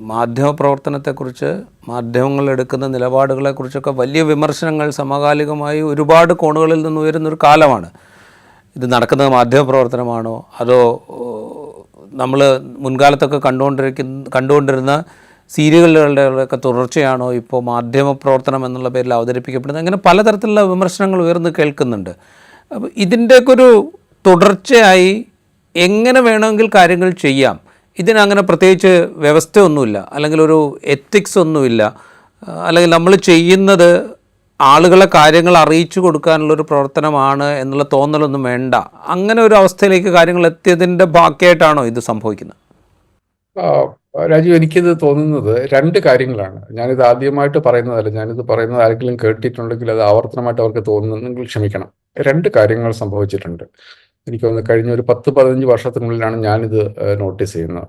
മാധ്യമപ്രവർത്തനത്തെക്കുറിച്ച്, മാധ്യമങ്ങൾ എടുക്കുന്ന നിലപാടുകളെക്കുറിച്ചൊക്കെ വലിയ വിമർശനങ്ങൾ സമകാലികമായി ഒരുപാട് കോണുകളിൽ നിന്ന് ഉയരുന്നൊരു കാലമാണ്. ഇത് നടക്കുന്നത് മാധ്യമപ്രവർത്തനമാണോ, അതോ നമ്മൾ മുൻകാലത്തൊക്കെ കണ്ടുകൊണ്ടിരുന്ന സീരിയലുകളുടെയൊക്കെ തുടർച്ചയാണോ ഇപ്പോൾ മാധ്യമപ്രവർത്തനം എന്നുള്ള പേരിൽ അവതരിപ്പിക്കപ്പെടുന്നത്? അങ്ങനെ പലതരത്തിലുള്ള വിമർശനങ്ങൾ ഉയർന്ന് കേൾക്കുന്നുണ്ട്. അപ്പോൾ ഇതിൻ്റെയൊക്കെ ഒരു തുടർച്ചയായി എങ്ങനെ വേണമെങ്കിൽ കാര്യങ്ങൾ ചെയ്യാം, ഇതിനങ്ങനെ പ്രത്യേകിച്ച് വ്യവസ്ഥയൊന്നുമില്ല, അല്ലെങ്കിൽ ഒരു എത്തിക്സ് ഒന്നുമില്ല, അല്ലെങ്കിൽ നമ്മൾ ചെയ്യുന്നത് ആളുകളെ കാര്യങ്ങൾ അറിയിച്ചു കൊടുക്കാനുള്ളൊരു പ്രവർത്തനമാണ് എന്നുള്ള തോന്നലൊന്നും വേണ്ട, അങ്ങനെ ഒരു അവസ്ഥയിലേക്ക് കാര്യങ്ങൾ എത്തിയതിൻ്റെ ബാക്കിയായിട്ടാണോ ഇത് സംഭവിക്കുന്നത്? രാജു, എനിക്കിത് തോന്നുന്നത് രണ്ട് കാര്യങ്ങളാണ്. ഞാനിത് ആദ്യമായിട്ട് പറയുന്നതല്ല, ഞാനിത് പറയുന്നത് ആരെങ്കിലും കേട്ടിട്ടുണ്ടെങ്കിൽ അത് ആവർത്തനമായിട്ട് അവർക്ക് തോന്നുന്നെങ്കിൽ ക്ഷമിക്കണം. രണ്ട് കാര്യങ്ങൾ സംഭവിച്ചിട്ടുണ്ട്. എനിക്ക് തോന്നുന്നു കഴിഞ്ഞ ഒരു 10-15 വർഷത്തിനുള്ളിലാണ് ഞാനിത് നോട്ടീസ് ചെയ്യുന്നത്.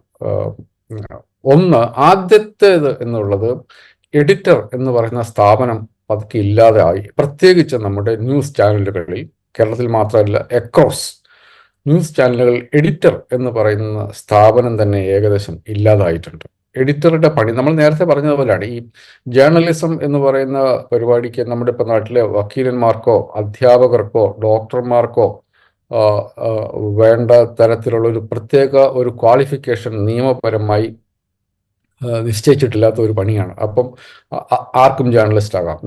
ഒന്ന്, ആദ്യത്തേത് എന്നുള്ളത് എഡിറ്റർ എന്ന് പറയുന്ന സ്ഥാപനം പതുക്കെ ഇല്ലാതെ ആയി. പ്രത്യേകിച്ച് നമ്മുടെ ന്യൂസ് ചാനലുകളിൽ, കേരളത്തിൽ മാത്രമല്ല എക്രോസ് ന്യൂസ് ചാനലുകൾ എഡിറ്റർ എന്ന് പറയുന്ന സ്ഥാപനം തന്നെ ഏകദേശം ഇല്ലാതായിട്ടുണ്ട്. എഡിറ്ററുടെ പണി നമ്മൾ നേരത്തെ പറഞ്ഞതുപോലെയാണ്. ഈ ജേർണലിസം എന്ന് പറയുന്ന പരിപാടിക്ക് നമ്മുടെ ഇപ്പം നാട്ടിലെ വക്കീലന്മാർക്കോ അധ്യാപകർക്കോ ഡോക്ടർമാർക്കോ വേണ്ട തരത്തിലുള്ള ഒരു പ്രത്യേക ഒരു ക്വാളിഫിക്കേഷൻ നിയമപരമായി നിശ്ചയിച്ചിട്ടില്ലാത്ത ഒരു പണിയാണ്. അപ്പം ആർക്കും ജേർണലിസ്റ്റ് ആകാം.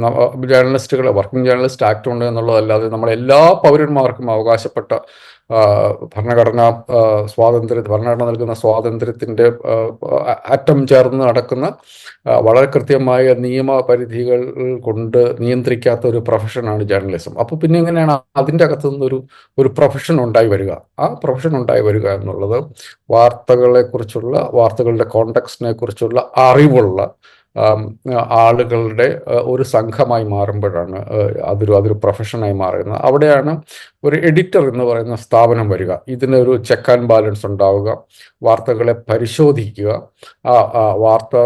ജേർണലിസ്റ്റുകൾ വർക്കിംഗ് ജേർണലിസ്റ്റ് ആക്ട് ഉണ്ട് എന്നുള്ളതല്ലാതെ നമ്മളെല്ലാ പൗരന്മാർക്കും അവകാശപ്പെട്ട ഭരണഘടന നൽകുന്ന സ്വാതന്ത്ര്യത്തിൻ്റെ അറ്റം ചേർന്ന് നടക്കുന്ന വളരെ കൃത്യമായ നിയമപരിധികൾ കൊണ്ട് നിയന്ത്രിക്കാത്ത ഒരു പ്രൊഫഷനാണ് ജേർണലിസം. അപ്പോൾ പിന്നെ എങ്ങനെയാണ് അതിൻ്റെ അകത്തു നിന്നൊരു പ്രൊഫഷൻ ഉണ്ടായി വരിക? ആ പ്രൊഫഷൻ ഉണ്ടായി വരിക എന്നുള്ളത് വാർത്തകളുടെ കോണ്ടെക്സ്റ്റിനെ കുറിച്ചുള്ള അറിവുള്ള ആളുകളുടെ ഒരു സംഘമായി മാറുമ്പോഴാണ് അതൊരു പ്രൊഫഷനായി മാറുന്നത്. അവിടെയാണ് ഒരു എഡിറ്റർ എന്ന് പറയുന്ന സ്ഥാപനം വരിക. ഇതിനൊരു ചെക്ക് ആൻഡ് ബാലൻസ് ഉണ്ടാവുക, വാർത്തകളെ പരിശോധിക്കുക, വാർത്ത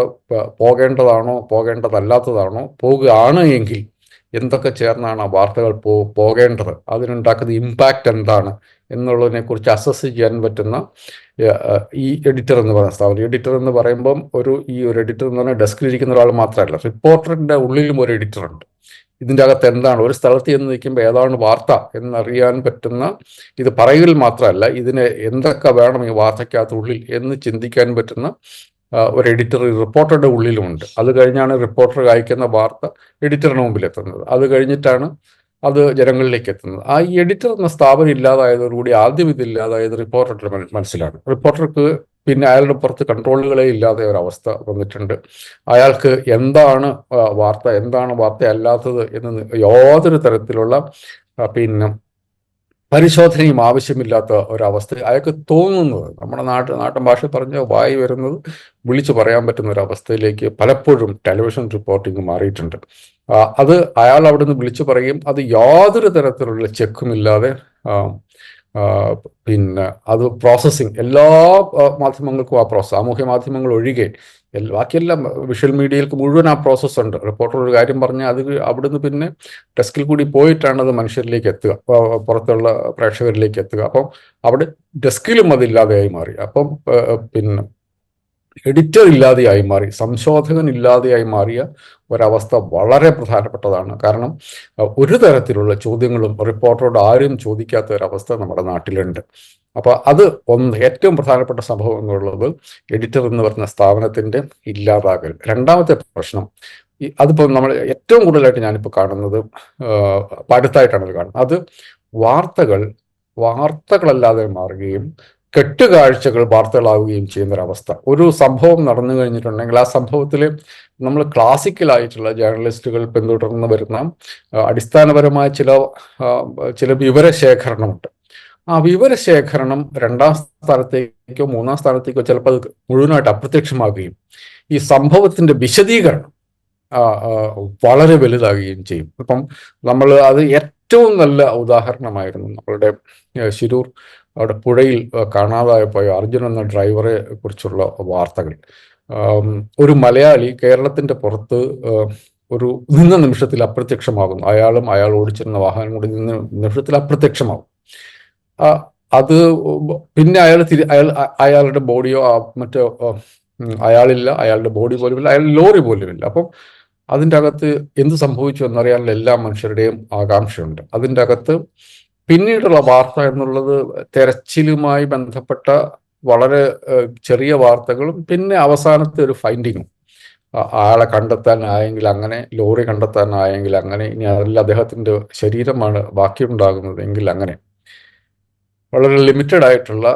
പോകേണ്ടതാണോ പോകേണ്ടതല്ലാത്തതാണോ, പോകുകയാണ് എങ്കിൽ എന്തൊക്കെ ചേർന്നാണ് ആ വാർത്തകൾ പോകേണ്ടത്, അതിനുണ്ടാക്കുന്ന ഇമ്പാക്റ്റ് എന്താണ് എന്നുള്ളതിനെക്കുറിച്ച് അസസ് ചെയ്യാൻ പറ്റുന്ന ഈ എഡിറ്റർ എന്ന് പറയുന്ന സ്ഥാപനം. എഡിറ്റർ എന്ന് പറയുമ്പം ഈ ഒരു എഡിറ്റർ എന്ന് പറഞ്ഞാൽ ഡെസ്കിലിരിക്കുന്ന ഒരാൾ മാത്രമല്ല, റിപ്പോർട്ടറിൻ്റെ ഉള്ളിലും ഒരു എഡിറ്ററുണ്ട്. ഇതിൻ്റെ അകത്ത് എന്താണ്, ഒരു സ്ഥലത്ത് ചെന്ന് നിൽക്കുമ്പോൾ ഏതാണ് വാർത്ത എന്നറിയാൻ പറ്റുന്ന, ഇത് പറയുകയിൽ മാത്രമല്ല ഇതിന് എന്തൊക്കെ വേണം ഈ വാർത്തയ്ക്കകത്തുള്ളിൽ എന്ന് ചിന്തിക്കാൻ പറ്റുന്ന ഒരു എഡിറ്റർ റിപ്പോർട്ടറുടെ ഉള്ളിലുമുണ്ട്. അത് കഴിഞ്ഞാണ് റിപ്പോർട്ടർ അയക്കുന്ന വാർത്ത എഡിറ്ററിന് മുമ്പിൽ എത്തുന്നത്. അത് കഴിഞ്ഞിട്ടാണ് അത് ജനങ്ങളിലേക്ക് എത്തുന്നത്. ഈ എഡിറ്റർ എന്ന സ്ഥാപനം ഇല്ലാതായതോടുകൂടി ആദ്യം ഇതില്ലാതായത് റിപ്പോർട്ടറുടെ മനസ്സിലാണ്. റിപ്പോർട്ടർക്ക് പിന്നെ അയാളുടെ പുറത്ത് കൺട്രോളുകളെ ഇല്ലാതെ ഒരവസ്ഥ വന്നിട്ടുണ്ട്. അയാൾക്ക് എന്താണ് വാർത്ത അല്ലാത്തത് എന്ന് യാതൊരു തരത്തിലുള്ള പരിശോധനയും ആവശ്യമില്ലാത്ത ഒരവസ്ഥ അയാൾക്ക് തോന്നുന്നത്, നമ്മുടെ നാട്ടിൻ ഭാഷ പറഞ്ഞ് വായി വരുന്നത് വിളിച്ചു പറയാൻ പറ്റുന്ന ഒരവസ്ഥയിലേക്ക് പലപ്പോഴും ടെലിവിഷൻ റിപ്പോർട്ടിംഗ് മാറിയിട്ടുണ്ട്. അത് അയാൾ അവിടെ നിന്ന് വിളിച്ചു പറയും, അത് യാതൊരു തരത്തിലുള്ള ചെക്കുമില്ലാതെ അത് പ്രോസസ്സിങ് എല്ലാ മാധ്യമങ്ങൾക്കും ആ പ്രോസസ്സ്, സാമൂഹ്യ മാധ്യമങ്ങൾ ഒഴികെ ബാക്കിയെല്ലാം വിഷ്വൽ മീഡിയകൾക്ക് മുഴുവൻ ആ പ്രോസസ്സ് ഉണ്ട്. റിപ്പോർട്ടർ ഒരു കാര്യം പറഞ്ഞാൽ അത് അവിടുന്ന് പിന്നെ ഡെസ്കിൽ കൂടി പോയിട്ടാണ് അത് മനുഷ്യരിലേക്ക് എത്തുക, പുറത്തുള്ള പ്രേക്ഷകരിലേക്ക് എത്തുക. അപ്പം അവിടെ ഡെസ്കിലും അതില്ലാതെയായി മാറി. അപ്പം എഡിറ്റർ ഇല്ലാതെയായി മാറി, സംശോധകൻ ഇല്ലാതെയായി മാറിയ ഒരവസ്ഥ വളരെ പ്രധാനപ്പെട്ടതാണ്. കാരണം ഒരു തരത്തിലുള്ള ചോദ്യങ്ങളും റിപ്പോർട്ടറോട് ആരും ചോദിക്കാത്ത ഒരവസ്ഥ നമ്മുടെ നാട്ടിലുണ്ട്. അപ്പോൾ അത് ഏറ്റവും പ്രധാനപ്പെട്ട സംഭവം എന്നുള്ളത് എഡിറ്റർ എന്ന് പറയുന്ന സ്ഥാപനത്തിൻ്റെ ഇല്ലാതാകൽ. രണ്ടാമത്തെ പ്രശ്നം, അതിപ്പോൾ നമ്മൾ ഏറ്റവും കൂടുതലായിട്ട് ഞാനിപ്പോൾ കാണുന്നത് അടുത്തായിട്ടാണ് കാണുന്നത്, അത് വാർത്തകളല്ലാതെ മാറുകയും കെട്ടുകാഴ്ചകൾ വാർത്തകളാവുകയും ചെയ്യുന്നൊരവസ്ഥ. ഒരു സംഭവം നടന്നു കഴിഞ്ഞിട്ടുണ്ടെങ്കിൽ ആ സംഭവത്തിൽ നമ്മൾ ക്ലാസിക്കലായിട്ടുള്ള ജേർണലിസ്റ്റുകൾ പിന്തുടർന്ന് വരുന്ന അടിസ്ഥാനപരമായ ചില വിവരശേഖരണമുണ്ട്. ആ വിവരശേഖരണം 2ാം സ്ഥാനത്തേക്കോ 3ാം സ്ഥാനത്തേക്കോ ചിലപ്പോൾ അത് മുഴുവനായിട്ട് അപ്രത്യക്ഷമാകുകയും ഈ സംഭവത്തിൻ്റെ വിശദീകരണം വളരെ വലുതാകുകയും ചെയ്യും. ഇപ്പം നമ്മൾ അത് ഏറ്റവും നല്ല ഉദാഹരണമായിരുന്നു നമ്മളുടെ ശിരൂർ അവിടെ പുഴയിൽ കാണാതായി പോയ അർജുൻ എന്ന ഡ്രൈവറെ കുറിച്ചുള്ള വാർത്തകൾ. ഒരു മലയാളി കേരളത്തിൻ്റെ പുറത്ത് നിന്ന നിമിഷത്തിൽ അപ്രത്യക്ഷമാകുന്നു. അയാൾ ഓടിച്ചിരുന്ന വാഹനം കൂടി നിന്ന നിമിഷത്തിൽ അപ്രത്യക്ഷമാകും. അത് പിന്നെ അയാളുടെ ബോഡിയോ മറ്റോ അയാളില്ല, അയാളുടെ ബോഡി പോലുമില്ല, അയാൾ ലോറി പോലുമില്ല. അപ്പം അതിൻ്റെ അകത്ത് എന്ത് സംഭവിച്ചു എന്നറിയാനുള്ള എല്ലാ മനുഷ്യരുടെയും ആകാംക്ഷയുണ്ട്. അതിൻ്റെ അകത്ത് പിന്നീടുള്ള വാർത്ത എന്നുള്ളത് തെരച്ചിലുമായി ബന്ധപ്പെട്ട വളരെ ചെറിയ വാർത്തകളും പിന്നെ അവസാനത്തെ ഒരു ഫൈൻഡിങ്ങും. ആളെ കണ്ടെത്താനായെങ്കിൽ അങ്ങനെ, ലോറി കണ്ടെത്താനായെങ്കിൽ അങ്ങനെ, ഇനി അതല്ല അദ്ദേഹത്തിൻ്റെ ശരീരമാണ് ബാക്കിയുണ്ടാകുന്നത് എങ്കിൽ അങ്ങനെ, വളരെ ലിമിറ്റഡ് ആയിട്ടുള്ള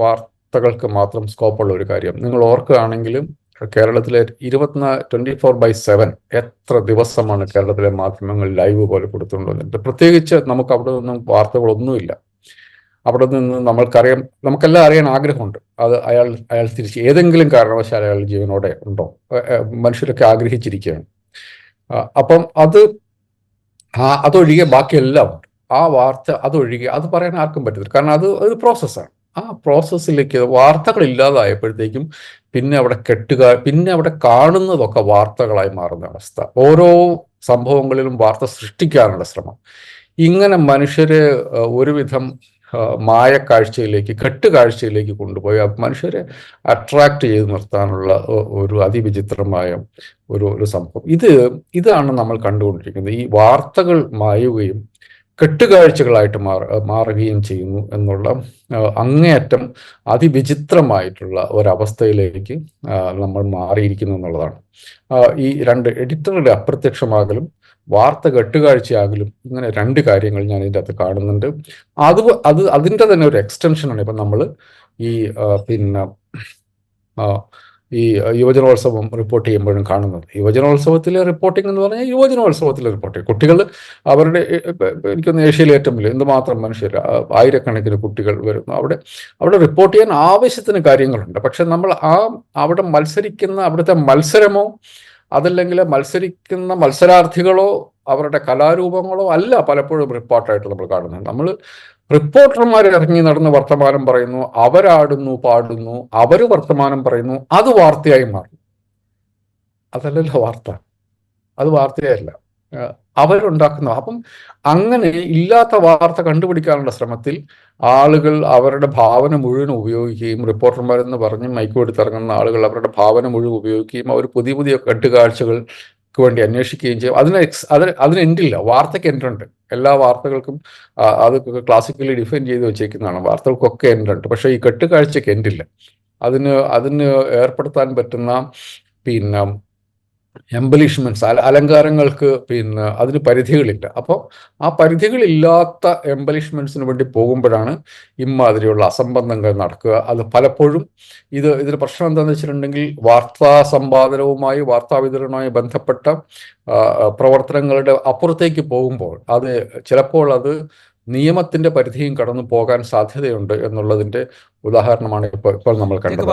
വാർത്തകൾക്ക് മാത്രം സ്കോപ്പുള്ള ഒരു കാര്യം. നിങ്ങൾ ഓർക്കുകയാണെങ്കിലും കേരളത്തിലെ 24/7 എത്ര ദിവസമാണ് കേരളത്തിലെ മാധ്യമങ്ങൾ ലൈവ് പോലെ കൊടുത്തുകൊണ്ടിരുന്നത്. പ്രത്യേകിച്ച് നമുക്ക് അവിടെ നിന്നും വാർത്തകളൊന്നുമില്ല. അവിടെ നിന്ന് നമുക്കെല്ലാം അറിയാൻ ആഗ്രഹമുണ്ട്. അത് അയാൾ തിരിച്ച് ഏതെങ്കിലും കാരണവശാൽ അയാൾ ജീവനോടെ ഉണ്ടോ, മനുഷ്യരൊക്കെ ആഗ്രഹിച്ചിരിക്കുകയാണ്. അപ്പം അതൊഴികെ ബാക്കിയെല്ലാം ഉണ്ട്. ആ വാർത്ത അതൊഴികെ അത് പറയാൻ ആർക്കും പറ്റത്തില്ല. കാരണം അത് പ്രോസസ്സാണ്. ആ പ്രോസസ്സിലേക്ക് വാർത്തകൾ ഇല്ലാതായപ്പോഴത്തേക്കും പിന്നെ അവിടെ കാണുന്നതൊക്കെ വാർത്തകളായി മാറുന്ന അവസ്ഥ. ഓരോ സംഭവങ്ങളിലും വാർത്ത സൃഷ്ടിക്കാനുള്ള ശ്രമം. ഇങ്ങനെ മനുഷ്യരെ ഒരുവിധം കെട്ടുകാഴ്ചയിലേക്ക് കൊണ്ടുപോയി മനുഷ്യരെ അട്രാക്ട് ചെയ്ത് നിർത്താനുള്ള ഒരു അതിവിചിത്രമായ ഒരു സംഭവം. ഇതാണ് നമ്മൾ കണ്ടുകൊണ്ടിരിക്കുന്നത്. ഈ വാർത്തകൾ മായുകയും കെട്ടുകാഴ്ചകളായിട്ട് മാറുകയും ചെയ്യുന്നു എന്നുള്ള അങ്ങേയറ്റം അതിവിചിത്രമായിട്ടുള്ള ഒരവസ്ഥയിലേക്ക് നമ്മൾ മാറിയിരിക്കുന്നു എന്നുള്ളതാണ്. ഈ രണ്ട് എഡിറ്ററുടെ അപ്രത്യക്ഷമാകലും വാർത്ത കെട്ടുകാഴ്ചയാകലും, ഇങ്ങനെ രണ്ട് കാര്യങ്ങൾ ഞാൻ ഇതിൻ്റെ അകത്ത് കാണുന്നുണ്ട്. അതിൻ്റെ തന്നെ ഒരു എക്സ്റ്റൻഷനാണ് ഇപ്പം നമ്മൾ ഈ യുവജനോത്സവം റിപ്പോർട്ട് ചെയ്യുമ്പോഴും കാണുന്നത്. യുവജനോത്സവത്തിലെ റിപ്പോർട്ടിംഗ് എന്ന് പറഞ്ഞാൽ യുവജനോത്സവത്തിലെ റിപ്പോർട്ടിംഗ്. കുട്ടികൾ അവരുടെ, എനിക്കൊന്ന് ഏഷ്യയിലെ ഏറ്റവും വലിയ എന്തുമാത്രം മനുഷ്യർ, ആയിരക്കണക്കിന് കുട്ടികൾ വരുന്നു. അവിടെ റിപ്പോർട്ട് ചെയ്യാൻ ആവശ്യത്തിന് കാര്യങ്ങളുണ്ട്. പക്ഷെ നമ്മൾ അവിടെ അവിടുത്തെ മത്സരമോ അതല്ലെങ്കിൽ മത്സരിക്കുന്ന മത്സരാർത്ഥികളോ അവരുടെ കലാരൂപങ്ങളോ അല്ല പലപ്പോഴും റിപ്പോർട്ടായിട്ട് നമ്മൾ കാണുന്നത്. നമ്മൾ റിപ്പോർട്ടർമാർ ഇറങ്ങി നടന്ന് വർത്തമാനം പറയുന്നു, അവരാടുന്നു, പാടുന്നു, അവർ വർത്തമാനം പറയുന്നു, അത് വാർത്തയായി മാറും. അതല്ലല്ലോ വാർത്ത, അത് വാർത്തയല്ല, അവരുണ്ടാക്കുന്ന. അപ്പം അങ്ങനെ ഇല്ലാത്ത വാർത്ത കണ്ടുപിടിക്കാനുള്ള ശ്രമത്തിൽ ആളുകൾ അവരുടെ ഭാവന മുഴുവൻ ഉപയോഗിക്കുകയും, റിപ്പോർട്ടർമാരെന്ന് പറഞ്ഞ് മൈക്ക് കൊടുത്തിറങ്ങുന്ന ആളുകൾ അവരുടെ ഭാവന മുഴുവൻ ഉപയോഗിക്കുകയും അവർ പുതിയ പുതിയ കെട്ടുകാഴ്ചകൾക്ക് വേണ്ടി അന്വേഷിക്കുകയും ചെയ്യും. അതിന് എൻഡില്ല. വാർത്തയ്ക്ക് എൻഡുണ്ട്. എല്ലാ വാർത്തകൾക്കും അത് ക്ലാസിക്കലി ഡിഫൈൻ ചെയ്ത് വെച്ചേക്കുന്നതാണ്. വാർത്തകൾക്കൊക്കെ എൻഡുണ്ട്. പക്ഷേ ഈ കെട്ടുകാഴ്ചയ്ക്ക് എൻഡില്ല. അതിന് ഏർപ്പെടുത്താൻ പറ്റുന്ന എംബലിഷ്മെന്റ്സ്, അലങ്കാരങ്ങൾക്ക് അതിന് പരിധികളില്ല. അപ്പോൾ ആ പരിധികളില്ലാത്ത എംബലിഷ്മെന്റ്സിന് വേണ്ടി പോകുമ്പോഴാണ് ഇമാതിരിയുള്ള അസംബന്ധങ്ങൾ നടക്കുക. അത് പലപ്പോഴും ഇതിന് പ്രശ്നം എന്താണെന്ന് വെച്ചിട്ടുണ്ടെങ്കിൽ, വാർത്താ സമ്പാദനവുമായി വാർത്താ വിതരണവുമായി ബന്ധപ്പെട്ട പ്രവർത്തനങ്ങളുടെ അപ്പുറത്തേക്ക് പോകുമ്പോൾ ചിലപ്പോൾ അത് നിയമത്തിന്റെ പരിധിയും കടന്നു പോകാൻ സാധ്യതയുണ്ട് എന്നുള്ളതിന്റെ ഉദാഹരണമാണ് ഇപ്പോൾ നമ്മൾ കണ്ടത്.